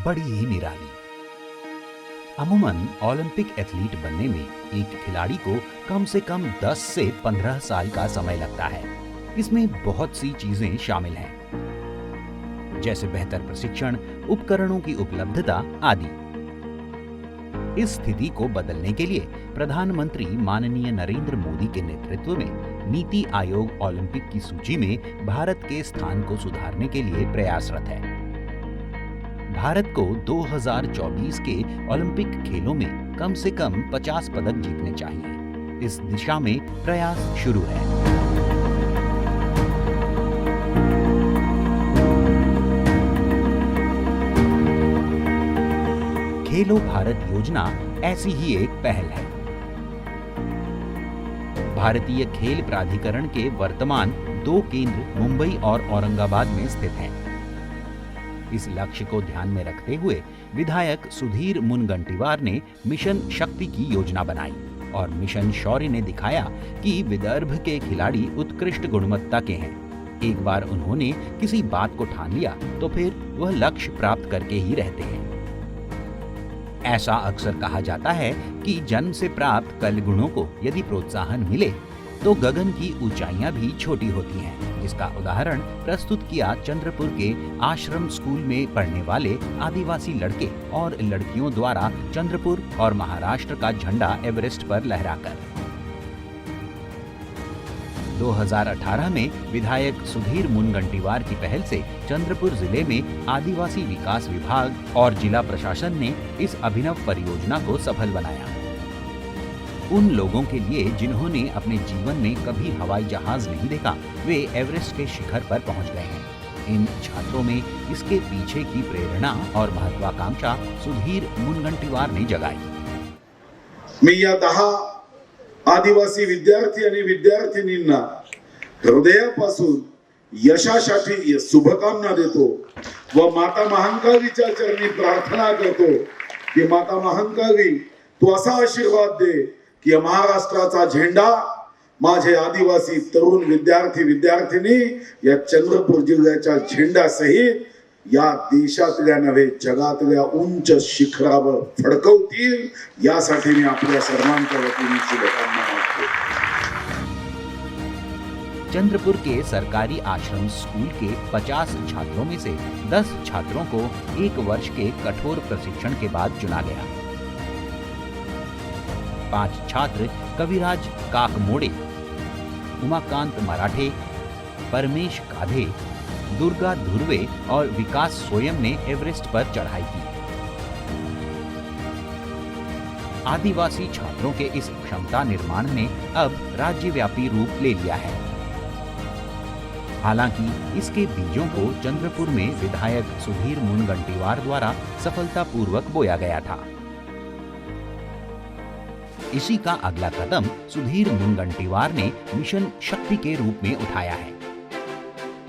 बड़ी ही निराली। अमूमन ओलंपिक एथलीट बनने में एक खिलाड़ी को कम से कम 10 से 15 साल का समय लगता है। इसमें बहुत सी चीजें शामिल हैं, जैसे बेहतर प्रशिक्षण, उपकरणों की उपलब्धता आदि। इस स्थिति को बदलने के लिए प्रधानमंत्री माननीय नरेंद्र मोदी के नेतृत्व में नीति आयोग ओलंपिक की सूची में भारत के स्थान को सुधारने के लिए प्रयासरत है। भारत को 2024 के ओलंपिक खेलों में कम से कम 50 पदक जीतने चाहिए। इस दिशा में प्रयास शुरू है। खेलो भारत योजना ऐसी ही एक पहल है। भारतीय खेल प्राधिकरण के वर्तमान 2 केंद्र मुंबई और औरंगाबाद में स्थित हैं। इस लक्ष्य को ध्यान में रखते हुए विधायक सुधीर मुनगंटीवार ने मिशन शक्ति की योजना बनाई और मिशन शौर्य ने दिखाया कि विदर्भ के खिलाड़ी उत्कृष्ट गुणवत्ता के हैं। एक बार उन्होंने किसी बात को ठान लिया तो फिर वह लक्ष्य प्राप्त करके ही रहते हैं। ऐसा अक्सर कहा जाता है कि जन्म से प्राप्त कल गुणों को यदि प्रोत्साहन मिले तो गगन की ऊंचाइयां भी छोटी होती हैं, जिसका उदाहरण प्रस्तुत किया चंद्रपुर के आश्रम स्कूल में पढ़ने वाले आदिवासी लड़के और लड़कियों द्वारा चंद्रपुर और महाराष्ट्र का झंडा एवरेस्ट पर लहराकर। 2018 में विधायक सुधीर मुनगंटीवार की पहल से चंद्रपुर जिले में आदिवासी विकास विभाग और जिला प्रशासन ने इस अभिनव परियोजना को सफल बनाया। उन लोगों के लिए जिन्होंने अपने जीवन में कभी हवाई जहाज नहीं देखा, वे एवरेस्ट के शिखर पर पहुंच गए हैं। इन छात्रों में इसके पीछे की प्रेरणा और महत्वाकांक्षा सुधीर मुनगंटीवार ने जगाई। मी या 10 आदिवासी विद्यार्थी आणि विद्यार्थिनींना हृदयापासून यशासाठी शुभकामना देतो व माता महाकालीच्या चरणी प्रार्थना करतो की माता महाकाली तू असा आशीर्वाद दे की महाराष्ट्राचा झेंडा माझे आदिवासी तरुण विद्यार्थी विद्यार्थिनी या चंद्रपूर जिल्ह्याच्या झेंडा सहित या देशातल्या नव्हे जगातल्या उंच शिखरावर फडकवतील, यासाठी मी आपल्या सर्वांच्या वतीने शुभकामना मागतो। चंद्रपुर के सरकारी आश्रम स्कूल के 50 छात्रों में से 10 छात्रों को 1 वर्ष के कठोर प्रशिक्षण के बाद चुना गया। 5 छात्र कविराज काकमोड़े, उमाकांत मराठे, परमेश काधे, दुर्गा धुर्वे और विकास सोयम ने एवरेस्ट पर चढ़ाई की। आदिवासी छात्रों के इस क्षमता निर्माण ने अब राज्यव्यापी रूप ले लिया है। हालांकि इसके बीजों को चंद्रपुर में विधायक सुधीर मुनगंटीवार द्वारा सफलतापूर्वक बोया गया था। इसी का अगला कदम सुधीर मुनगंटीवार ने मिशन शक्ति के रूप में उठाया है।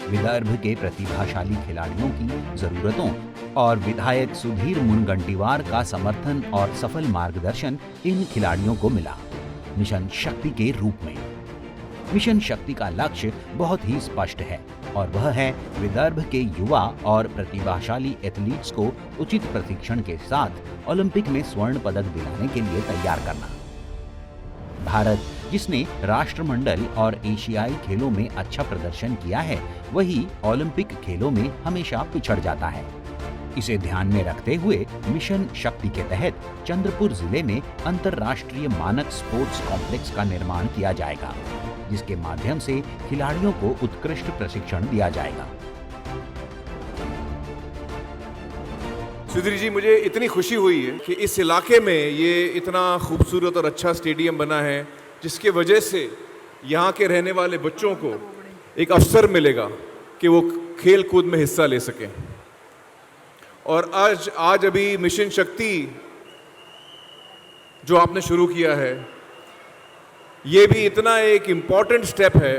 विदर्भ के प्रतिभाशाली खिलाड़ियों की जरूरतों और विधायक सुधीर मुनगंटीवार का समर्थन और सफल मार्गदर्शन इन खिलाड़ियों को मिला मिशन शक्ति के रूप में। मिशन शक्ति का लक्ष्य बहुत ही स्पष्ट है और वह है विदर्भ के युवा और प्रतिभाशाली एथलीट्स को उचित प्रशिक्षण के साथ ओलंपिक में स्वर्ण पदक दिलाने के लिए तैयार करना। भारत जिसने राष्ट्रमंडल और एशियाई खेलों में अच्छा प्रदर्शन किया है, वही ओलंपिक खेलों में हमेशा पिछड़ जाता है। इसे ध्यान में रखते हुए मिशन शक्ति के तहत चंद्रपुर जिले में अंतर्राष्ट्रीय मानक स्पोर्ट्स कॉम्प्लेक्स का निर्माण किया जाएगा, जिसके माध्यम से खिलाड़ियों को उत्कृष्ट प्रशिक्षण दिया जाएगा। सुधीर जी, मुझे इतनी खुशी हुई है कि इस इलाके में ये इतना खूबसूरत और अच्छा स्टेडियम बना है, जिसके वजह से यहाँ के रहने वाले बच्चों को एक अवसर मिलेगा कि वो खेल कूद में हिस्सा ले सकें। और आज अभी मिशन शक्ति जो आपने शुरू किया है, ये भी इतना एक इम्पॉर्टेंट स्टेप है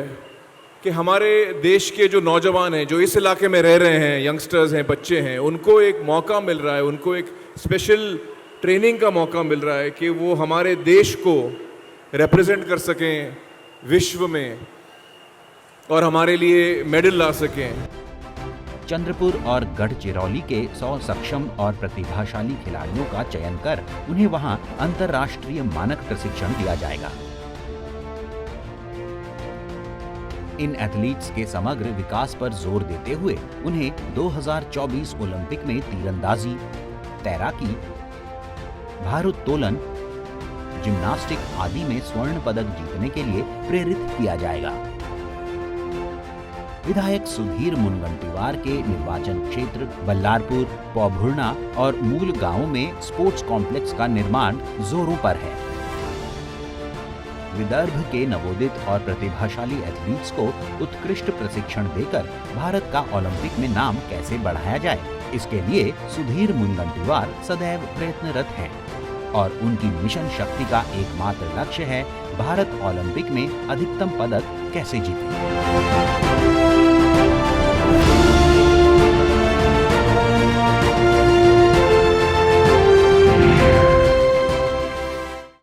कि हमारे देश के जो नौजवान हैं, जो इस इलाके में रह रहे हैं, यंगस्टर्स हैं, बच्चे हैं, उनको एक मौका मिल रहा है, उनको एक स्पेशल ट्रेनिंग का मौका मिल रहा है कि वो हमारे देश को रिप्रेजेंट कर सकें विश्व में और हमारे लिए मेडल ला सकें। चंद्रपुर और गढ़चिरौली के 100 सक्षम और प्रतिभाशाली खिलाड़ियों का चयन कर उन्हें वहां अंतर्राष्ट्रीय मानक प्रशिक्षण दिया जाएगा। इन एथलीट्स के समग्र विकास पर जोर देते हुए उन्हें 2024 ओलंपिक में तीरंदाजी, तैराकी, भारोत्तोलन, जिम्नास्टिक आदि में स्वर्ण पदक जीतने के लिए प्रेरित किया जाएगा। विधायक सुधीर मुनगंटीवार के निर्वाचन क्षेत्र बल्लारपुर, पौभुर्णा और मूल गांवों में स्पोर्ट्स कॉम्प्लेक्स का निर्माण जोरों पर है। विदर्भ के नवोदित और प्रतिभाशाली एथलीट्स को उत्कृष्ट प्रशिक्षण देकर भारत का ओलंपिक में नाम कैसे बढ़ाया जाए, इसके लिए सुधीर मुनगंटीवार सदैव प्रयत्नरत हैं और उनकी मिशन शक्ति का एकमात्र लक्ष्य है भारत ओलंपिक में अधिकतम पदक कैसे जीते।